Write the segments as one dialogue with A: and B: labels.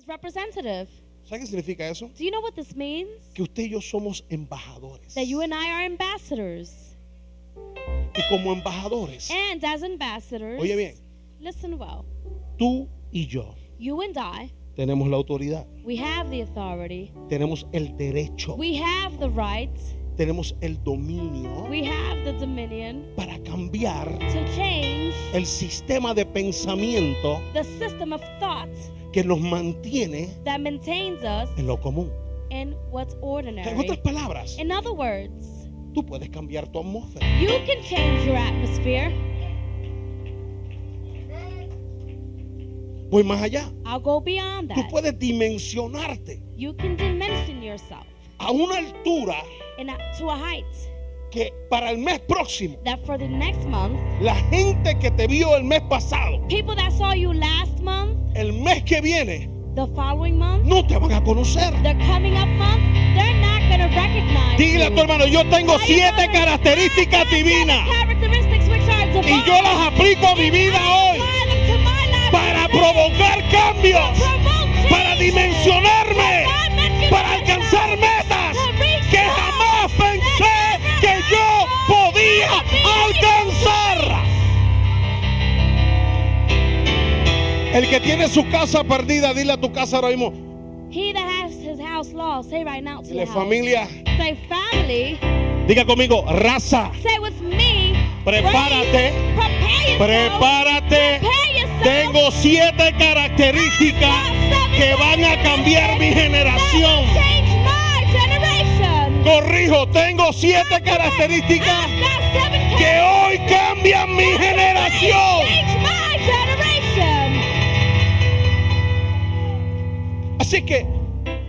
A: representative.
B: ¿Sabe qué significa eso?
A: Do you know what this means?
B: Que usted y yo somos embajadores.
A: That you and I are ambassadors.
B: Y como embajadores,
A: And as ambassadors,
B: oye bien,
A: listen well,
B: tú y yo
A: you and I,
B: tenemos la autoridad,
A: we have the authority,
B: tenemos el derecho,
A: we have the right,
B: tenemos el dominio
A: we have the dominion
B: para cambiar
A: to change
B: el sistema de pensamiento
A: the system of thought
B: que nos mantiene
A: that maintains us
B: en lo común.
A: in what's
B: En
A: ordinary.
B: otras palabras,
A: In other words,
B: tú puedes cambiar tu atmósfera.
A: you can change your atmosphere.
B: Voy más allá.
A: I'll go beyond
B: Tú
A: that.
B: puedes dimensionarte
A: You can dimension yourself
B: a una altura
A: to a height
B: que para el mes próximo,
A: that for the next month,
B: la gente que te vio el mes pasado,
A: people that saw you last month,
B: el mes que viene,
A: the following month,
B: no te van a conocer.
A: the coming up month, they're not going to recognize
B: Dile a
A: you.
B: tu hermano, yo tengo
A: Tell your
B: 7
A: brother,
B: características
A: "I have
B: divinas
A: 7 characteristics which are divine,
B: y yo las aplico a mi
A: and
B: vida
A: I
B: hoy
A: apply them to my life
B: para
A: today
B: provocar
A: to
B: cambios,
A: provoke change,
B: para dimensionarme,
A: to dimension
B: para
A: myself,
B: alcanzar metas
A: to reach
B: que
A: goals
B: jamás pensé
A: that
B: que
A: never
B: yo podía
A: thought I'd be
B: alcanzar. El que tiene su casa perdida, dile a tu casa ahora mismo,
A: He that has his house lost, say right now to
B: dile
A: your house.
B: familia,
A: Say family.
B: diga conmigo, raza,
A: Say with me.
B: prepárate,
A: race, prepare yourself.
B: prepárate.
A: Prepare yourself.
B: Tengo 7 características que van a cambiar mi generación.
A: That will change my generation.
B: Corrijo, tengo 7 características
A: I've got 7
B: que hoy cambian mi generación.
A: Change my generation.
B: Así que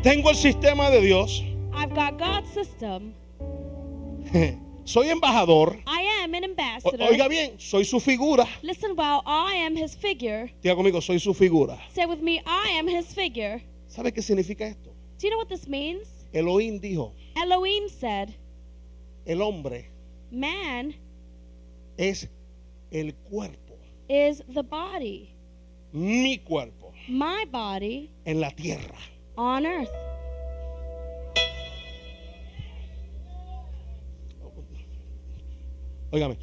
B: tengo el sistema de Dios.
A: I've got God's system.
B: Soy embajador.
A: I am an ambassador.
B: Oiga bien, soy su figura.
A: Listen well, I am his figure.
B: Diga conmigo, soy su figura.
A: Say with me, I am his figure.
B: ¿Sabe qué significa esto?
A: Do you know what this means?
B: Elohim dijo,
A: Elohim said,
B: el hombre
A: man
B: es el cuerpo,
A: is the body,
B: mi cuerpo,
A: my body
B: en la tierra.
A: on earth.
B: Óigame.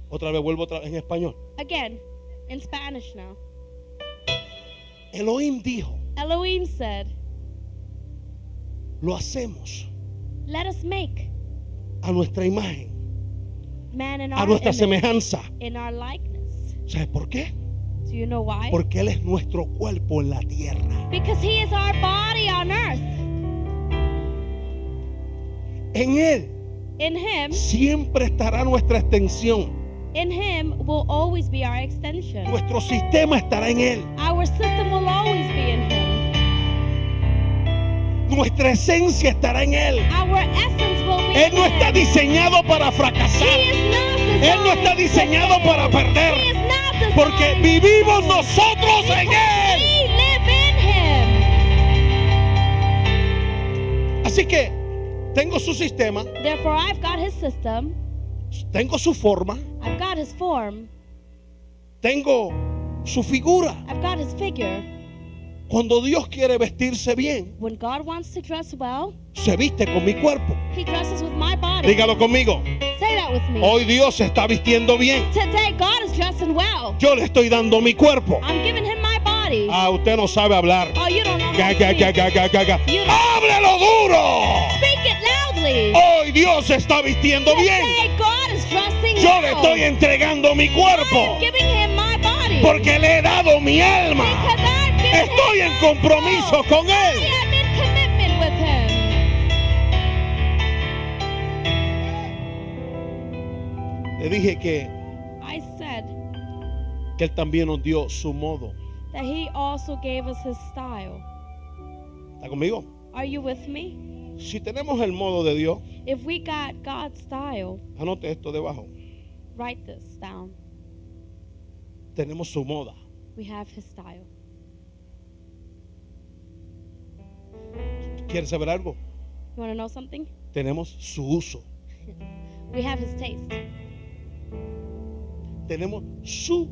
B: Otra vez, vuelvo otra vez en español.
A: Again, in Spanish now.
B: Elohim dijo,
A: Elohim said,
B: lo hacemos
A: let us make
B: a nuestra imagen,
A: man in
B: a
A: our
B: nuestra
A: image,
B: semejanza.
A: in our likeness.
B: ¿Sabes por qué?
A: Do you know why?
B: Porque Él es nuestro cuerpo en la tierra.
A: Because he is our body on earth.
B: En Él
A: In him,
B: siempre estará nuestra extensión.
A: in him will always be our extension.
B: Nuestro sistema estará en Él.
A: Our system will always be in him.
B: Nuestra esencia estará en Él.
A: Our essence will be
B: Él
A: in
B: no está
A: him.
B: diseñado para
A: He
B: fracasar.
A: is not designed
B: Él no está diseñado
A: to
B: para
A: fail.
B: perder.
A: He is not designed
B: Porque
A: to
B: vivimos
A: fail.
B: nosotros en
A: Because
B: Él.
A: we live in him.
B: Así que tengo su sistema,
A: Therefore, I've got his system.
B: tengo su forma,
A: I've got his form.
B: tengo su figura.
A: I've got his figure.
B: Cuando Dios quiere vestirse bien,
A: When God wants to dress well,
B: se viste con mi cuerpo.
A: he dresses with my body.
B: Dígalo conmigo.
A: Say that with me.
B: Hoy Dios se está vistiendo bien.
A: Today, God is dressing well.
B: Yo le estoy dando mi cuerpo.
A: I'm giving him my body.
B: Ah, usted no sabe hablar.
A: Oh, you don't know how
B: Ga,
A: to
B: ga,
A: speak.
B: ga, ga, ga, ga, ga.
A: You don't-
B: ¡Háblelo duro!
A: Speak it loudly.
B: Hoy Dios se está vistiendo bien.
A: Today, God is dressing
B: Yo
A: well.
B: le estoy entregando mi cuerpo
A: I'm giving him my body.
B: porque le he dado mi alma.
A: Because I've given
B: Estoy
A: him
B: en
A: my
B: compromiso
A: soul.
B: con
A: I
B: Él.
A: am in commitment with him.
B: Le dije que
A: I said
B: Él también nos dio su modo.
A: that he also gave us his style.
B: ¿Está conmigo?
A: Are you with me?
B: Si tenemos el modo de Dios,
A: If we got God's style,
B: anote esto debajo.
A: write this down.
B: Tenemos su moda.
A: We have his style.
B: ¿Quieres saber algo?
A: You want to know something?
B: Tenemos su uso.
A: We have his taste.
B: Tenemos su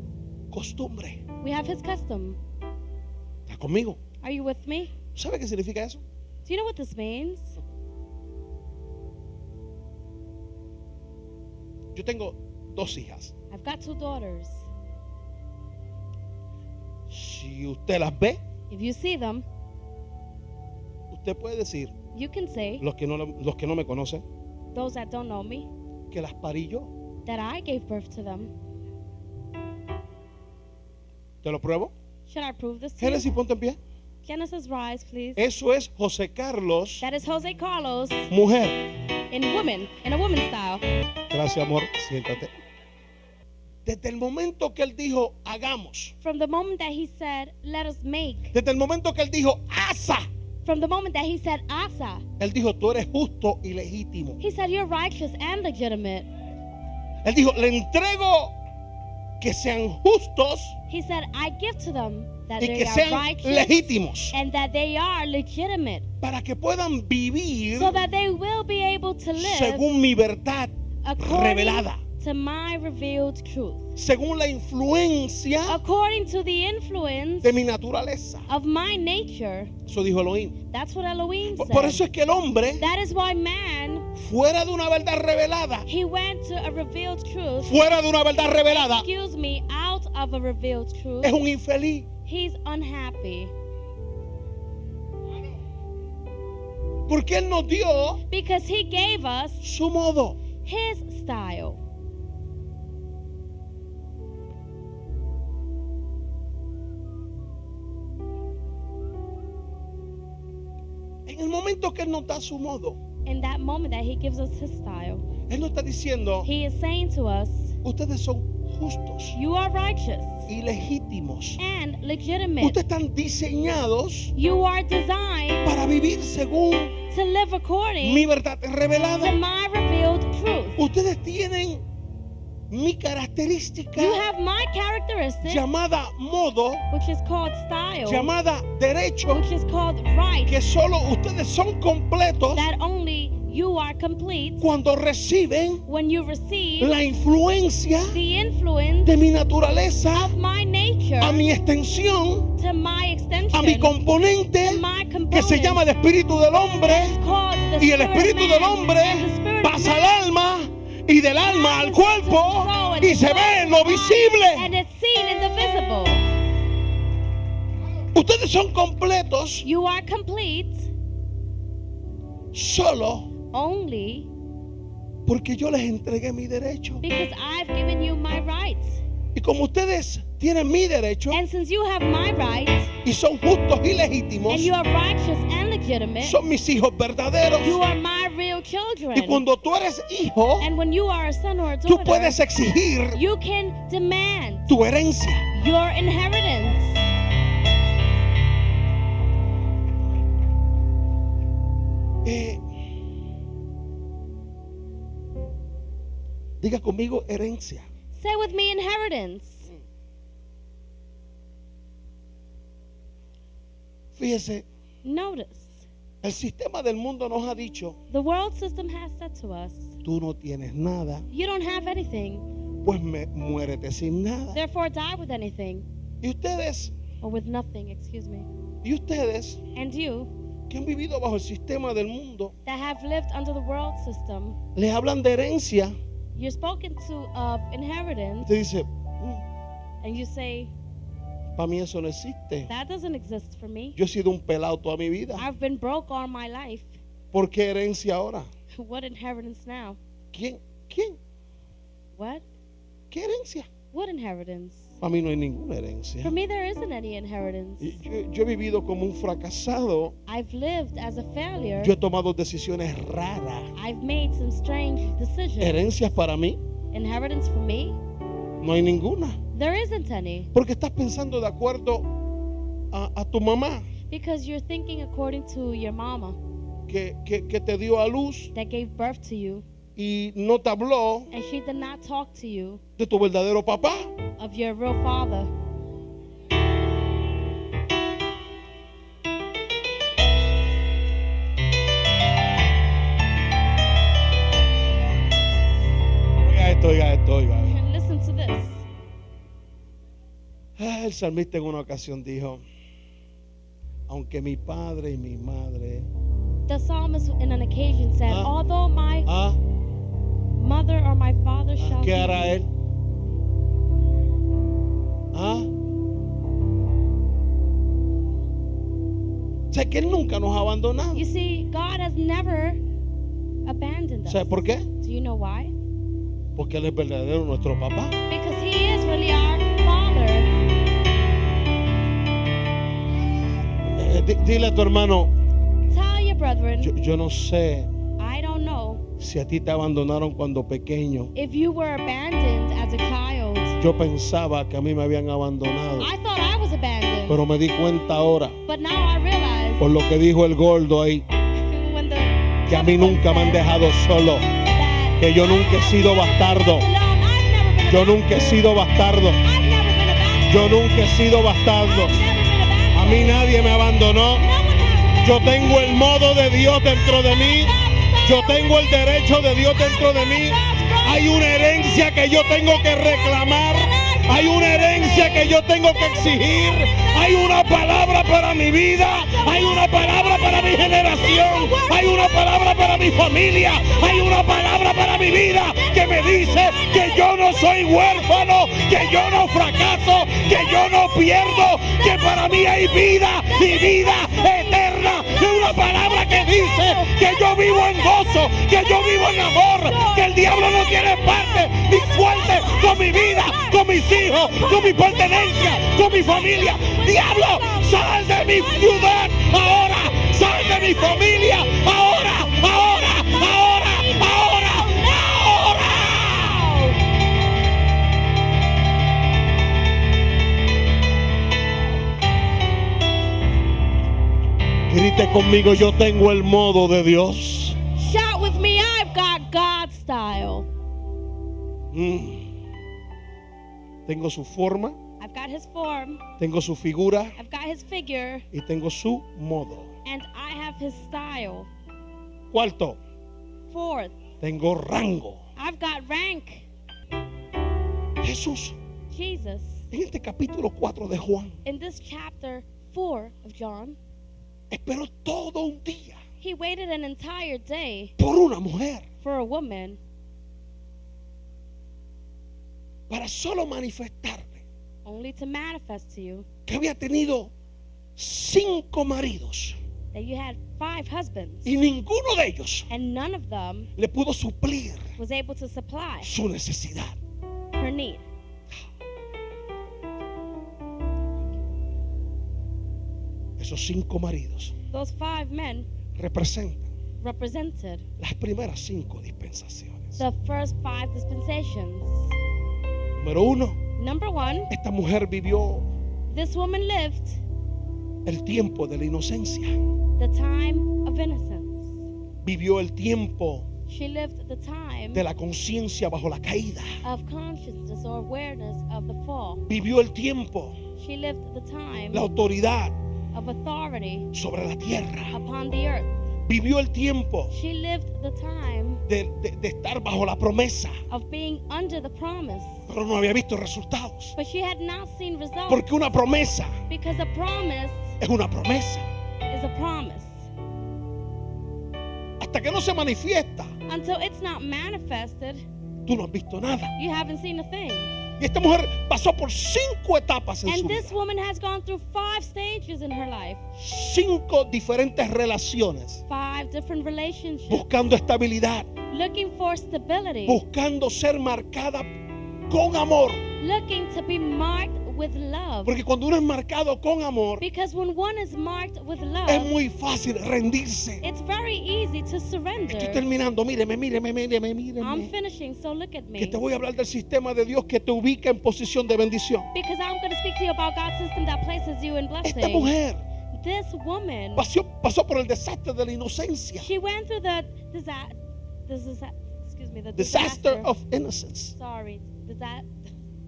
B: costumbre.
A: We have his custom.
B: ¿Está ¿Estás conmigo?
A: Are you with me?
B: ¿Sabe qué significa eso?
A: Do you know what this means?
B: Yo tengo 2 hijas.
A: I've got 2 daughters.
B: Si usted las ve,
A: If you see them,
B: usted puede decir,
A: you can say,
B: los que no me conocen,
A: those that don't know me,
B: que las parí yo.
A: that I gave birth to them.
B: ¿Te lo pruebo?
A: Should I prove this to
B: Génesis,
A: you?
B: ponte en pie.
A: Genesis, rise, please.
B: Eso es José Carlos,
A: That is José Carlos
B: mujer.
A: in a woman style.
B: Gracias, amor. Siéntate. Desde el momento que él dijo, hagamos.
A: From the moment that he said, let us make.
B: Desde el momento que él dijo, asa.
A: From the moment that he said, asa.
B: Él dijo, tú eres justo y legítimo.
A: He said, you're righteous and legitimate.
B: Él dijo, le entrego que sean justos
A: He said, I give to them that
B: y
A: they
B: que
A: are
B: sean
A: righteous
B: legítimos
A: and that they are legitimate,
B: para que puedan vivir
A: so that they will be able to live
B: según mi verdad
A: according
B: revelada,
A: to my revealed truth,
B: según la influencia
A: according to the influence
B: de mi naturaleza.
A: of my nature.
B: Eso dijo Elohim.
A: That's what Elohim
B: Por eso
A: said.
B: es que el hombre,
A: That is why man,
B: fuera de una verdad revelada,
A: he went to a revealed truth,
B: fuera de una verdad revelada,
A: excuse me, out of a revealed truth,
B: es un infeliz.
A: he's unhappy.
B: Porque él nos dio
A: Because he gave us
B: su modo.
A: his style.
B: En el momento que él nos da su modo,
A: In that moment that he gives us his style,
B: él nos está diciendo,
A: he is saying to us,
B: ustedes son justos
A: you are righteous
B: y legítimos.
A: and legitimate.
B: Ustedes están diseñados
A: You are designed
B: para vivir según
A: to live according
B: mi verdad
A: to
B: revelada.
A: my revealed truth.
B: Ustedes tienen mi característica
A: You have my characteristic,
B: llamada modo,
A: which is called style,
B: llamada derecho,
A: which is called right,
B: que solo ustedes son completos
A: that only you are complete
B: cuando reciben
A: when you receive
B: la influencia
A: the influence
B: de mi naturaleza
A: of my nature
B: a mi extensión,
A: to my extension,
B: a mi componente
A: to my component,
B: que se llama el espíritu del hombre,
A: called the
B: y el
A: spirit
B: espíritu
A: man,
B: del hombre
A: and the spirit of
B: pasa
A: man
B: al alma y del alma al cuerpo y se ve en lo visible.
A: and it's seen in the visible.
B: Ustedes son completos
A: You are complete
B: solo
A: only
B: porque yo les entregué mi derecho.
A: because I've given you my rights.
B: Y como ustedes tienen mi derecho
A: And since you have my rights
B: y son justos y legítimos,
A: and you are righteous and legitimate,
B: son mis hijos verdaderos.
A: you are my real
B: Y
A: children.
B: cuando tú eres hijo,
A: And when you are a son or a
B: tú
A: daughter,
B: puedes exigir
A: you can demand
B: tu herencia.
A: your inheritance.
B: Diga conmigo herencia.
A: Say with me, inheritance.
B: Fíjese,
A: Notice,
B: el sistema del mundo nos ha dicho,
A: the world system has said to us,
B: tú no tienes nada,
A: you don't have anything,
B: pues muérete sin nada.
A: therefore die with anything.
B: Y ustedes,
A: Or with nothing, excuse me.
B: and
A: you
B: que han vivido bajo el sistema del mundo,
A: that have lived under the world system,
B: les hablan de herencia.
A: you're spoken to of inheritance,
B: Usted dice,
A: and you say,
B: para mí eso no existe.
A: that doesn't exist for me.
B: Yo he sido un pelado toda mi vida.
A: I've been broke all my life.
B: ¿Por qué herencia ahora?
A: What inheritance now?
B: ¿Quién?
A: What?
B: ¿Qué herencia?
A: What inheritance?
B: Para mí no hay ninguna herencia.
A: For me, there isn't any inheritance.
B: Y yo he vivido como un fracasado.
A: I've lived as a failure.
B: Yo he tomado decisiones raras.
A: I've made some strange decisions.
B: Herencias para mí
A: Inheritance for me?
B: no hay ninguna.
A: There isn't any.
B: Porque estás pensando de acuerdo a tu mamá
A: Because you're thinking according to your mama
B: que te dio a luz
A: that gave birth to you,
B: y no te habló
A: and she did not talk to you
B: de tu verdadero papá.
A: of your real father.
B: Oiga esto.
A: And listen to this.
B: El salmista en una ocasión dijo, aunque mi padre y mi madre.
A: The psalmist in an occasion said, although my mother or my father shall
B: ¿Qué
A: leave
B: hará
A: me,
B: él? O sea, que él nunca nos ha abandonado.
A: You see, God has never abandoned us.
B: ¿Sabe por qué?
A: Do you know why?
B: Porque él es verdadero nuestro papá.
A: Because He is really our Father.
B: Dile a tu hermano,
A: Tell your brethren,
B: yo no sé
A: I don't know
B: si a ti te abandonaron cuando pequeño.
A: if you were abandoned as a child.
B: Yo pensaba que a mí me habían abandonado,
A: I thought I was abandoned,
B: pero me di cuenta ahora,
A: but now I realize
B: por lo que dijo el gordo ahí,
A: when the
B: que a mí nunca me han dejado solo,
A: that
B: que yo nunca he sido bastardo. Yo nunca he sido bastardo. Yo nunca he sido bastardo. A mí nadie me abandonó. Yo tengo el modo de Dios dentro de mí. Yo tengo el derecho de Dios dentro de mí. Hay una herencia que yo tengo que reclamar. Hay una herencia que yo tengo que exigir. Hay una palabra para mi vida. Hay una palabra para mi generación. Hay una palabra para mi familia. Hay una palabra para mi vida que me dice que yo no soy huérfano, que yo no fracaso, que yo no pierdo, que para mí hay vida y vida eterna. Es una palabra que dice que yo vivo en gozo, que yo vivo en amor, que el diablo no tiene parte ni suerte con mi vida, con mis hijos, con mi pertenencia, con mi familia. Diablo, sal de mi ciudad ahora, sal de mi familia ahora, ahora, ahora, ahora, ahora. Grite conmigo, yo tengo el modo de Dios.
A: Shout with me, I've got God's style.
B: Tengo su forma,
A: I've got His form,
B: tengo su figura
A: I've got His figure,
B: y tengo su modo.
A: and I have His style.
B: Cuarto,
A: Fourth,
B: tengo rango.
A: I've got rank.
B: Jesús,
A: Jesus,
B: en este capítulo 4 de Juan,
A: in this chapter 4 of John,
B: esperó todo un día
A: He waited an entire day
B: por una mujer
A: for a woman
B: para solo manifestarle
A: only to manifest to you
B: que había tenido 5 maridos
A: that you had 5 husbands,
B: y ninguno de ellos
A: and none of them
B: le pudo suplir
A: was able to supply
B: su necesidad.
A: her need.
B: Esos 5 maridos
A: Those 5 men
B: representan
A: represented
B: las primeras 5 dispensaciones.
A: the first 5 dispensations.
B: Número 1,
A: Number 1,
B: esta mujer vivió
A: this woman lived
B: el tiempo de la inocencia.
A: the time of innocence.
B: Vivió el tiempo
A: She lived the time
B: de la conciencia bajo la caída.
A: of consciousness or awareness of the fall.
B: Vivió el tiempo,
A: She lived the time
B: la autoridad
A: of authority
B: sobre la tierra.
A: upon the earth.
B: Vivió el tiempo
A: She lived the time
B: de estar bajo la promesa,
A: of being under the promise.
B: pero no había visto resultados.
A: But she had not seen results,
B: Porque una promesa
A: because a promise
B: es una promesa.
A: is a promise.
B: Hasta que no se manifiesta,
A: Until it's not manifested,
B: tú no has visto nada.
A: you haven't seen a thing.
B: Y esta mujer pasó por 5 etapas en su
A: And this
B: vida.
A: woman has gone through 5 stages in her life,
B: 5 diferentes relaciones.
A: 5 different relationships,
B: Buscando estabilidad.
A: looking for stability,
B: Buscando ser marcada con amor.
A: looking to be marked with love.
B: Porque cuando uno es marcado con amor,
A: Because when one is marked with
B: es
A: love,
B: muy fácil rendirse.
A: it's very easy to
B: Estoy
A: surrender.
B: terminando. Míreme.
A: I'm finishing, so look at
B: Que
A: me.
B: te voy a hablar del sistema de Dios que te ubica en posición de bendición.
A: Because I'm going to speak to you about God's system that places you in
B: Esta
A: blessing.
B: mujer
A: This woman,
B: pasó por el desastre de la inocencia.
A: she went through the
B: Disaster
A: disaster
B: of innocence.
A: Sorry,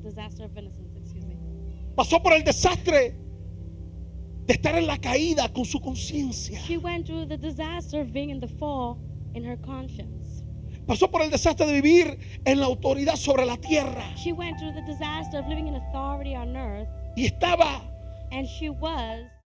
A: disaster of innocence. Excuse me.
B: Pasó por el desastre de estar en la caída con su conciencia.
A: She went through the disaster of being in the fall in her conscience.
B: Pasó por el desastre de vivir en la autoridad sobre la tierra.
A: She went through the disaster of living in authority on earth,
B: Y estaba
A: and she was